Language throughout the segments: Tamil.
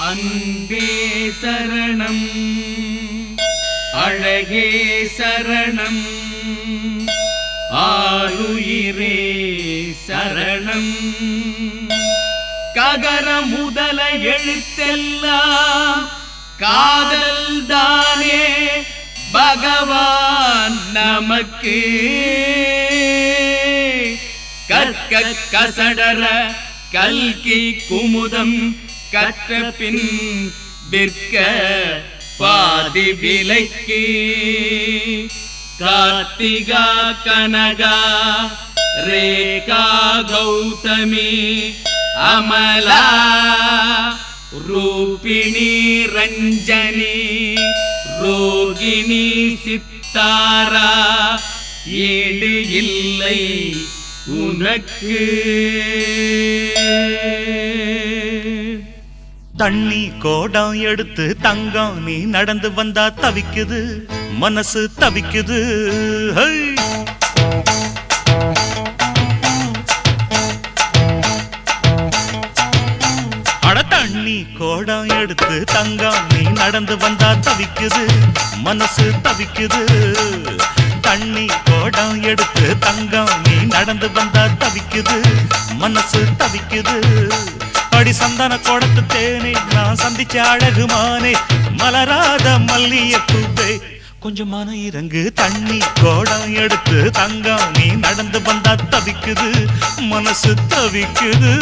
அன்பே சரணம் அழகே சரணம் ஆளுயிரே சரணம் ககர முதல எழுத்தெல்லாம் காதல் தானே பகவான் நமக்கு கற்க கசடர கல்கி குமுதம் கற்ற பின் விற்க பாதி விலைக்கு கார்த்திகா கனகா ரேகா கௌதமி அமலா ரூபிணி ரஞ்சனி ரோகிணி சித்தாரா ஈடு இல்லை உனக்கு. தண்ணி கோடம் எடுத்து தங்கம் நீ நடந்து வந்தா தவிக்குது மனசு தவிக்குது. அட தண்ணி கோடம் எடுத்து தங்கம் நீ நடந்து வந்தா தவிக்குது மனசு தவிக்குது. தண்ணி கோடம் எடுத்து தங்கம் நீ நடந்து வந்தா தவிக்குது மனசு தவிக்குது. அடி சந்தன கோடத்து தேனே நான் சந்திச்ச அழகுமானே மலராத மல்லிய பூவே கொஞ்சம் மன இறங்கு. தண்ணி கோடம் எடுத்து தங்கம் நீ நடந்து வந்தா தவிக்குது மனசு தவிக்குது.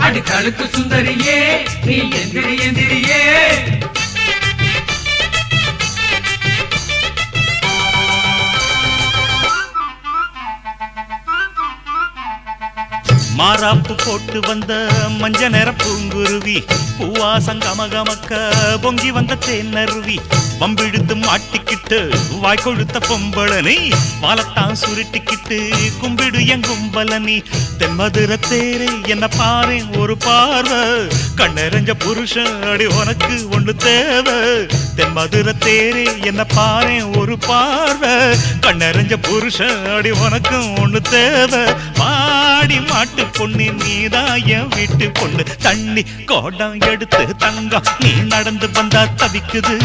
அடிக்கழுக்கு சுந்தரியே நீ எந்திரி எந்திரியே மாறாப்பு போட்டு வந்த மஞ்ச நிற பூங்குருவி பூவாசம் கமகமக்க பொங்கி வந்த தேனருவி வம்பிழுத்து மாட்டிக்கிட்டு வாய் கொழுத்த பொம்பளனி வாழத்தான் சுருட்டிக்கிட்டு கும்பிடு என் கும்பலனி. தென்மதுர தேரே என்ன பாரு ஒரு பார்வை கண்ணெறிஞ்ச புருஷன் அடி உனக்கு ஒண்ணு தேவை. தென்மதுர தேரே என்ன பாரு ஒரு பார்வை கண்ணெறிஞ்ச புருஷன் அடி உனக்கு ஒண்ணு தேவை. பாடி மாட்டு பொண்ணு நீதான் என் வீட்டு பொண்ணு. தண்ணி கோடம் எடுத்து தங்கம் நீ நடந்து வந்தா தவிக்குது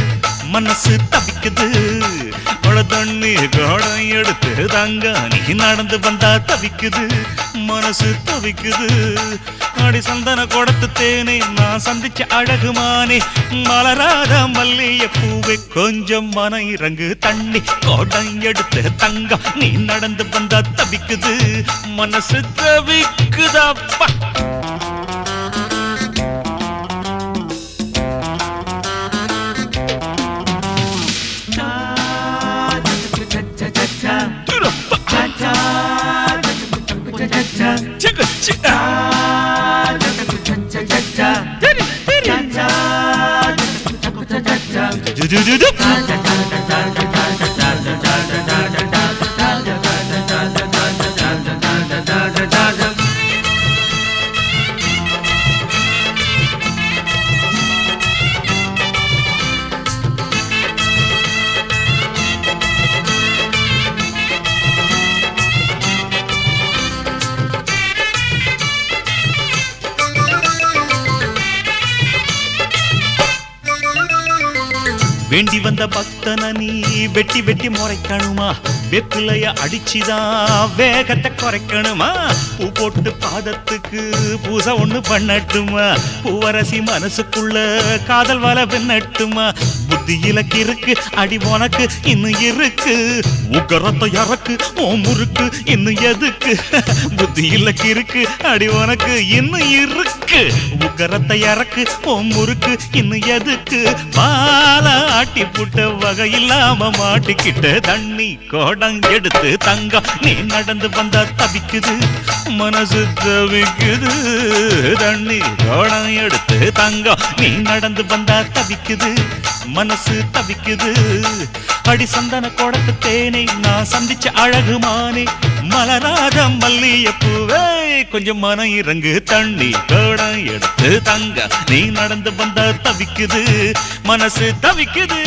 மனசு தவிக்குது. தண்ணி கோடம் எடுத்து தங்கம் நீ நடந்து வந்தா தவிக்குது மனசு தவிக்குது. அடி சந்தன கோடத்து தேனே நான் சந்திச்ச அழகுமானே மலராத மல்லிய பூவை கொஞ்சம் மன இறங்கு. தண்ணி கோடம் எடுத்து தங்கம் நீ நடந்து வந்தா தவிக்குது மனசு தவிக்குதப்பா. வேண்டி வந்த பக்தன நீ வெட்டி வெட்டி முறைக்கணுமா வெப்பிலைய அடிச்சுதான் வேகத்தை குறைக்கணுமா. பூ போட்டு பாதத்துக்கு பூசை ஒண்ணு பண்ணட்டுமா பூவரசி மனசுக்குள்ள காதல் வர பின்னட்டுமா. புத்தியில இருக்கு அடி உனக்கு இன்னும் இருக்கு உக்கரத்தை இறக்கு ஓ முறுக்கு இன்னும் எதுக்கு. புத்தியில இருக்கு அடி உனக்கு இன்னும் இருக்கு உக்கரத்தை இறக்கு ஓ முறுக்கு இன்னும் எதுக்கு. பால ஆட்டி புட்ட வகை இல்லாம மாட்டிக்கிட்ட. தண்ணி கோட கோடம் எடுத்து தங்கம் நீ நடந்து வந்தா தவிக்குது மனசு தவிக்குது தண்ணி கோடம் எடுத்து தங்கம் நீ நடந்து வந்தா தவிக்குது மனசு தவிக்குது அடி சந்தன கோடத்து தேனை நான் சந்திச்ச அழகுமானே மலராத மல்லியப்பூவே கொஞ்சம் மனம் இறங்கு தண்ணி கோடம் எடுத்து தங்க நீ நடந்து வந்தா தவிக்குது மனசு தவிக்குது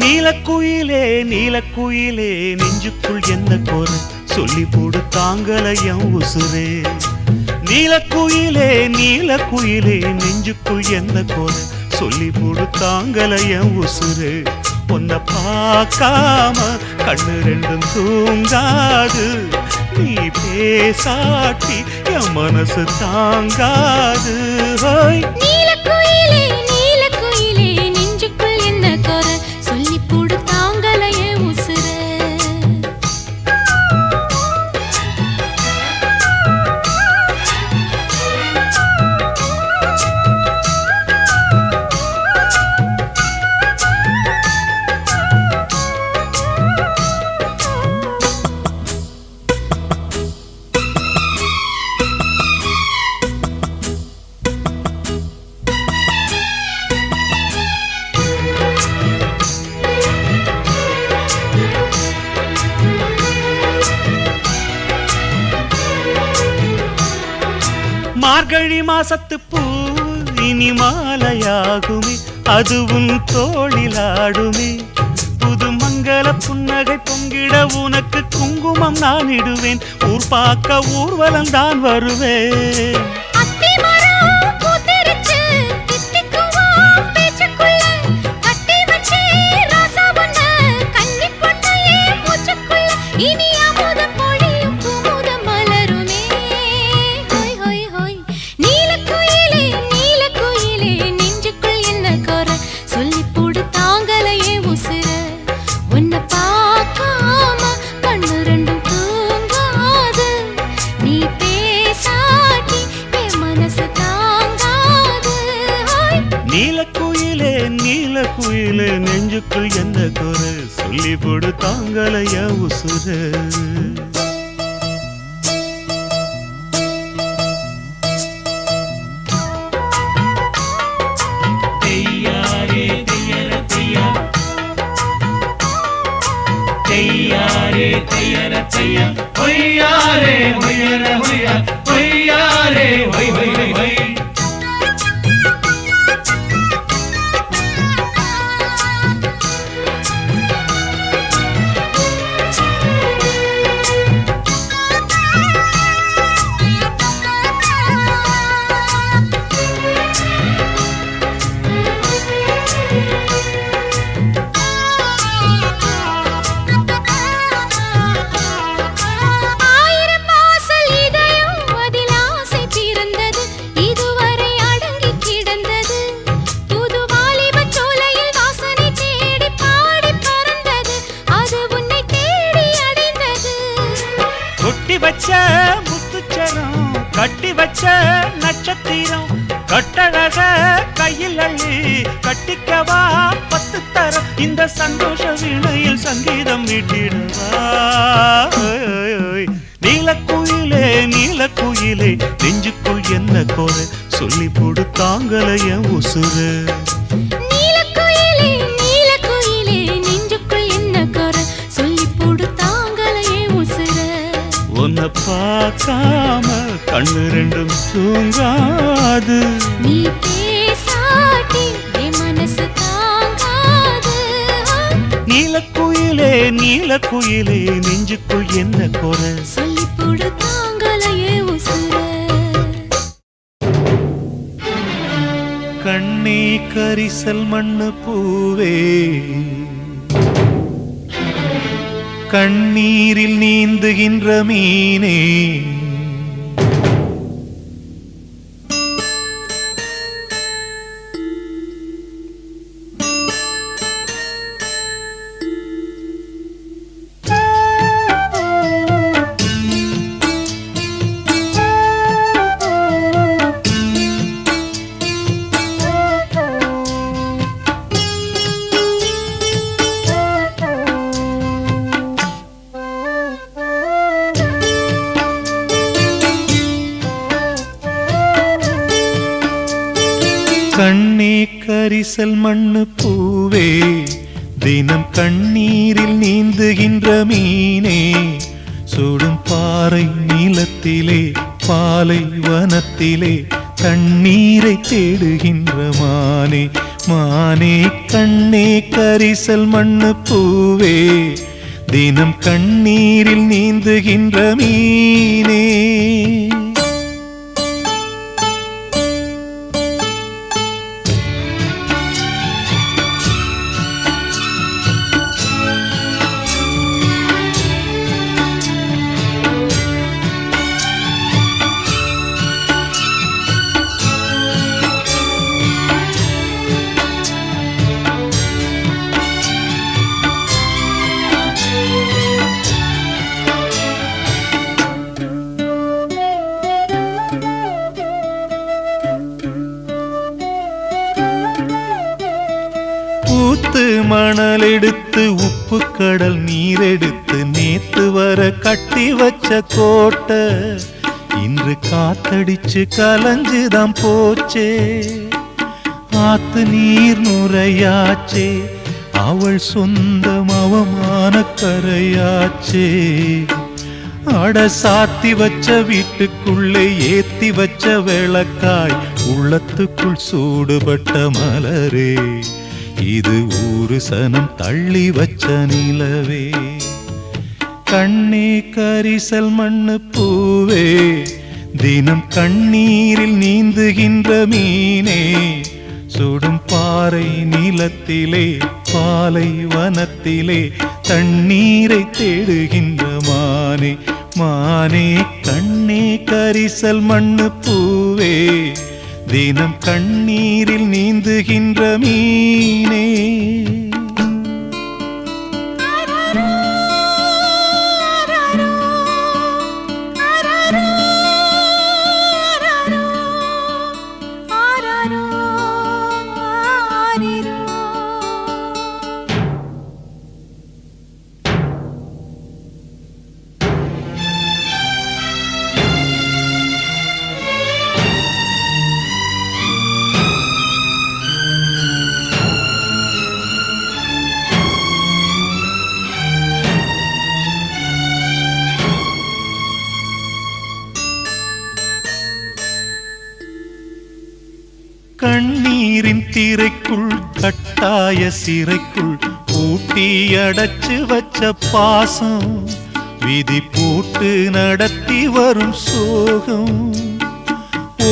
நீலக்குயிலே நீலக்குயிலே நெஞ்சுக்குள் என்ன கோர சொல்லி போடு தாங்கலையம் உசுரே நீலக்குயிலே நீலக்குயிலே நெஞ்சுக்குள் என்ன கோர சொல்லி போடு தாங்கலையம் உசுரே உன்னை பார்க்காம கண்ணு ரெண்டும் தூங்காது நீ பேசாட்டி என் மனசு தாங்காது நீலக்குயிலே நீலக்குயிலே நெஞ்சுக்குள் என்ன கோர சொல்லி போடு தாங்கலையே உசுர மார்கழி மாசத்து பூ இனி மாலையாகுமே அதுவும் தோளிலாடுமே புது மங்கள புன்னகை பொங்கிட உனக்கு குங்குமம் நான் இடுவேன் ஊர் பார்க்க ஊர்வலம் தான் வருவேன் நீலக்குயிலே நீலக்குயிலே நெஞ்சுக்குள் என்ன குறை சொல்லி போடு தாங்கலையா உசுர வச்ச முத்துச்சரம் கட்டி வச்ச நட்சத்திரம் கட்டழக கையில் அள்ளி கட்டிக்கவா 10 தரம் இந்த சந்தோஷ வீணையில் சங்கீதம் மீட்டிடவா நீலக்குயிலே நீலக்குயிலே நெஞ்சுக்குள் என்ன கோரை சொல்லி போடு தாங்கலைய உசுறு உன்னை பார்க்காம கண்ணு ரெண்டும் தூங்காது நீ பேசாட்டி என் மனசு தாங்க நீலக்குயிலே நீலக்குயிலே நெஞ்சுக்குள் என்ன குறை சொல்லி போடு தாங்களையே உசுர கண்ணே கரிசல் மண்ணு பூவே கண்ணீரில் நீந்துகின்ற மீனே கண்ணே கரிசல் மண்ணு பூவே தினம் கண்ணீரில் நீந்துகின்ற மீனே சுடும் பாறை நீளத்திலே பாலை வனத்திலே தண்ணீரை தேடுகின்ற மானே மானே கண்ணே கரிசல் மண்ணு பூவே தினம் கண்ணீரில் நீந்துகின்ற மீனே ஊத்து மணல் எடுத்து உப்பு கடல் நீர் எடுத்து நேத்து வர கட்டி வச்ச கோட்டை இன்று காத்தடிச்சு கலஞ்சுதான் போச்சே ஆத்து நீர் நுரையாச்சே அவள் சொந்தம் அவமான கரையாச்சே அட சாத்தி வச்ச வீட்டுக்குள்ளே ஏத்தி வச்ச விளக்காய் உள்ளத்துக்குள் சூடுபட்ட மலரே இது ஊரு சனம் தள்ளி வச்ச நிலவே கண்ணே கரிசல் மண்ணு பூவே தினம் கண்ணீரில் நீந்துகின்ற மீனே சுடும் பாறை நீளத்திலே பாலை வனத்திலே தண்ணீரை தேடுகின்ற மானே மானே கண்ணே கரிசல் மண்ணு பூவே தினம் கண்ணீரில் நீந்துகின்ற மீனே கண்ணீரின் திரைக்குள் கட்டாய சிறைக்குள் பூட்டி அடைச்சு வச்ச பாசம் விதி போட்டு நடத்தி வரும் சோகம்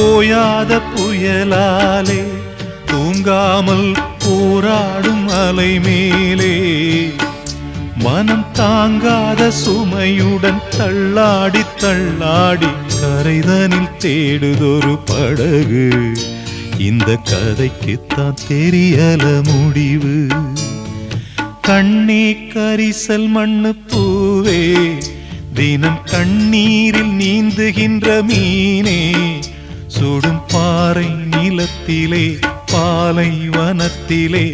ஓயாத புயலாலே தூங்காமல் போராடும் அலை மேலே மனம் தாங்காத சுமையுடன் தள்ளாடி தள்ளாடி கரைதனில் தேடுதொரு படகு இந்த கதைக்குத்தான் தெரியல முடிவு கண்ணே கரிசல் மண்ணு பூவே தினம் கண்ணீரில் நீந்துகின்ற மீனே சுடும் பாறை நீளத்திலே பாலை வனத்திலே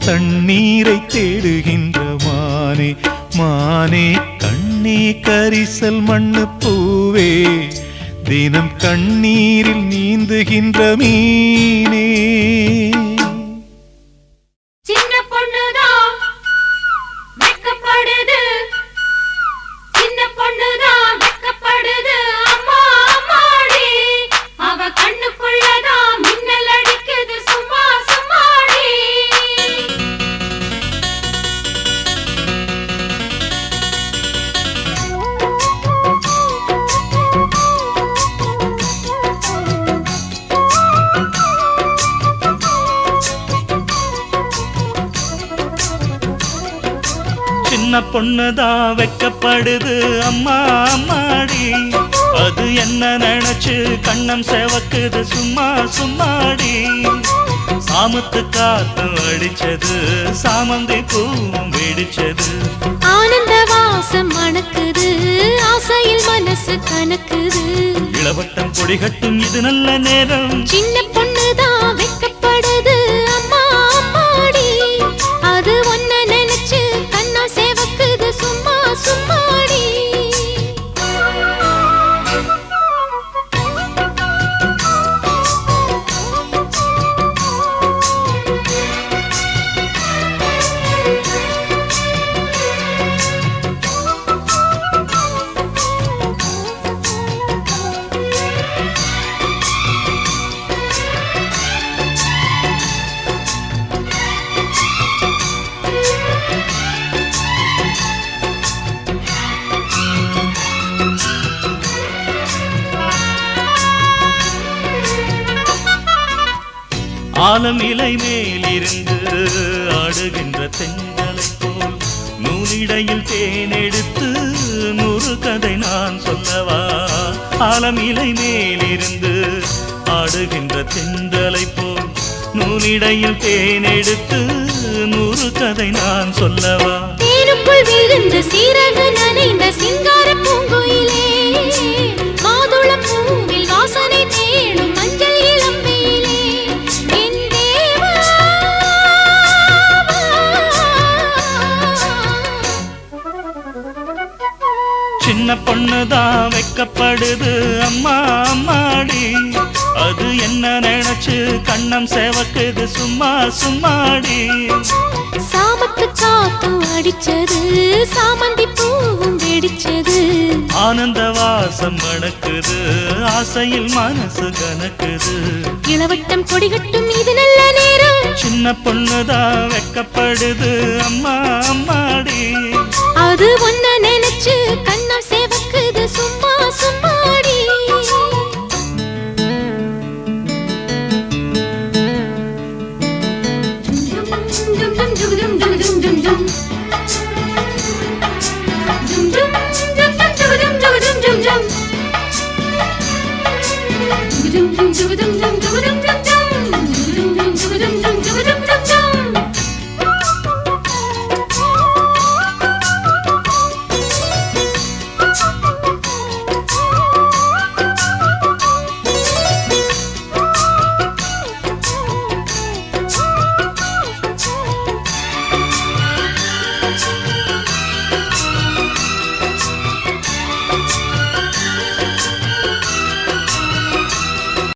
தண்ணீரை தேடுகின்ற மானே மானே கண்ணே கரிசல் மண்ணு பூவே தினம் கண்ணீரில் நீந்துகின்ற மீனே சின்ன பொண்ணுதான் வெக்கப்படுது சின்ன பொண்ணுதான் வெக்கப்படுது அம்மா அம்மாடி அவ கண்ணுக்குள்ளதான் மின்னல் அடிக்குது சும்மா சும்மாடி சின்ன பொண்ணுதான் வெக்கப்படுது அம்மா அம்மாடி, அது என்ன நினைச்சு கண்ணம் செவக்குது சும்மா சும்மாடி. சாமத்து காத்து அடிச்சது, சாமந்தி பூவும் வெடிச்சது, ஆனந்த வாசம் மணக்குது, ஆசையில் மனசு கணக்குது. இளவட்டம் கொடிகட்டும் இது நல்ல நேரம், சின்ன பொண்ணுதான் வெக்கப்படுது அம்மா அம்மாடி, அது ஒன்ன நினைச்சு கண்ணா சேவக்குது சும்மா சும்மாடி. ஆலம் இலை மேலிருந்து ஆடுகின்ற தென்றலை போல் நூலிடையில் தேனெடுத்து 100 கதை நான் சொல்லவா. ஆலம் இலை மேலிருந்து ஆடுகின்ற தென்றலை போல் நூலிடையில் தேனெடுத்து 100 கதை நான் சொல்லவா. தேனுக்குள் விழுந்து சீரக நனைந்த சிங்கார பூங்குயிலே, மாதுளம் பூவில் வாசனை தேடும் மஞ்சள் இளம்பெயிலே, என் தேவா. சின்ன பொண்ணுதான் வெக்கப்படுது அம்மா அம்மாடி, அது என்ன நினைச்சு கண்ணம் செவக்குது சும்மா சும்மாடி. சாமத்து காத்து அடிச்சது, சாமந்தி பூவும் வெடிச்சது, ஆனந்த வாசம் மணக்குது, ஆசையில் மனசு கணக்குது. இளவட்டம் கொடிகட்டும் இது நல்ல நேரம், சின்ன பொண்ணுதான் வெக்கப்படுது அம்மா அம்மாடி, அது ஒன்ன நினைச்சு கண்ணா சேவக்குது சும்மா சும்மாடி. Dum dum dum dum dum dum dum dum.